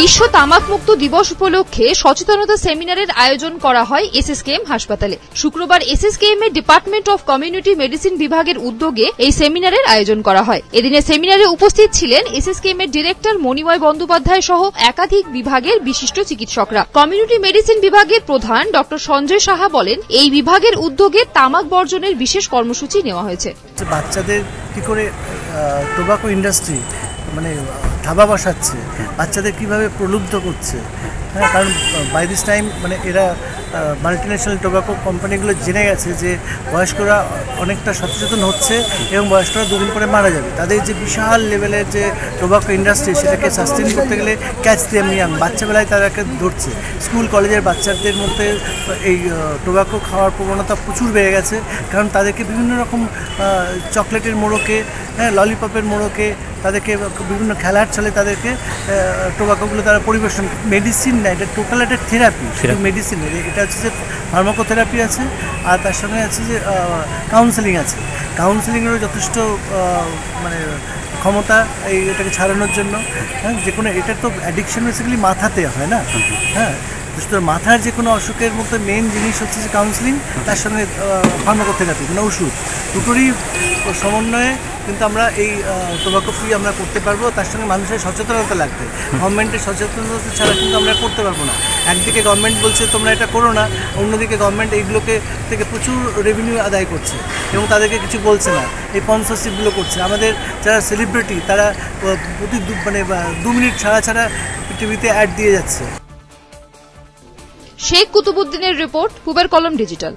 বিশ্ব তামাক মুক্ত দিবস উপলক্ষে সচেতনতা সেমিনারের আয়োজন করা হয় এসএসকেএম হাসপাতালে। শুক্রবার এসএসকেএম এর ডিপার্টমেন্ট অফ কমিউনিটি মেডিসিন বিভাগের উদ্যোগে এই সেমিনারের আয়োজন করা হয়। এদিনে সেমিনারে উপস্থিত ছিলেন এসএসকেএম এর ডিরেক্টর মণিময় বন্দ্যোপাধ্যায় সহ একাধিক বিভাগের বিশিষ্ট চিকিৎসকরা। কমিউনিটি মেডিসিন বিভাগের প্রধান ডক্টর সঞ্জয় সাহা বলেন, এই বিভাগের উদ্যোগে তামাক বর্জনের বিশেষ কর্মসূচি নেওয়া হয়েছে। বাচ্চাদের কি করে টোবাকো ইন্ডাস্ট্রি মানে থাবা বসাচ্ছে, বাচ্চাদের কিভাবে প্রলুব্ধ করছে, হ্যাঁ, কারণ বাই দিস টাইম মানে এরা মাল্টিন্যাশনাল টোবাকো কোম্পানিগুলো জেনে গেছে যে বয়স্করা অনেকটা সচেতন হচ্ছে এবং বয়স্করা দুদিন পরে মারা যাবে। তাদের যে বিশাল লেভেলের যে টোবাকো ইন্ডাস্ট্রি সেটাকে সাস্টেন করতে গেলে ক্যাচ দেম ইয়াং, বাচ্চাবেলায় তাদেরকে ধরছে। স্কুল কলেজের বাচ্চাদের মধ্যে এই টোবাকো খাওয়ার প্রবণতা প্রচুর বেড়ে গেছে, কারণ তাদেরকে বিভিন্ন রকম চকলেটের মোড়কে, হ্যাঁ, ললিপপের মোড়কে তাদেরকে বিভিন্ন খেলার ছলে তাদেরকে টোবাকোগুলো তারা পরিবেশন। মেডিসিন না, এটা টোটাল একটা থেরাপি, শুধু মেডিসিন। এটা হচ্ছে যে ফার্মাকোথেরাপি আছে, আর তার সঙ্গে আছে যে কাউন্সেলিং আছে। কাউন্সেলিংয়েরও যথেষ্ট মানে ক্ষমতা এটাকে ছাড়ানোর জন্য। হ্যাঁ, যে কোনো এটা তো অ্যাডিকশন বেসিক্যালি মাথাতে হয় না, হ্যাঁ, মাথার যে কোনো অসুখের মধ্যে মেন জিনিস হচ্ছে যে কাউন্সেলিং, তার সঙ্গে ফার্মাকোথেরাপি মানে ওষুধ, দুটোরই সমন্বয়ে কিন্তু আমরা এই টোবাকো ফ্রি আমরা করতে পারবো। তার সঙ্গে মানুষের সচেতনতা লাগবে, গভর্নমেন্টের সচেতনতা ছাড়া কিন্তু আমরা করতে পারবো না। একদিকে গভর্নমেন্ট বলছে তোমরা এটা করো না, অন্যদিকে গভর্নমেন্ট এইগুলোকে থেকে প্রচুর রেভিনিউ আদায় করছে এবং তাদেরকে কিছু বলছে না, এই স্পন্সরশিপগুলো করছে। আমাদের যারা সেলিব্রিটি তারা প্রতি 2 মিনিট ছাড়া ছাড়া টিভিতে অ্যাড দিয়ে যাচ্ছে। শেখ কুতুবুদ্দিনের রিপোর্ট, পুবের কলম ডিজিটাল।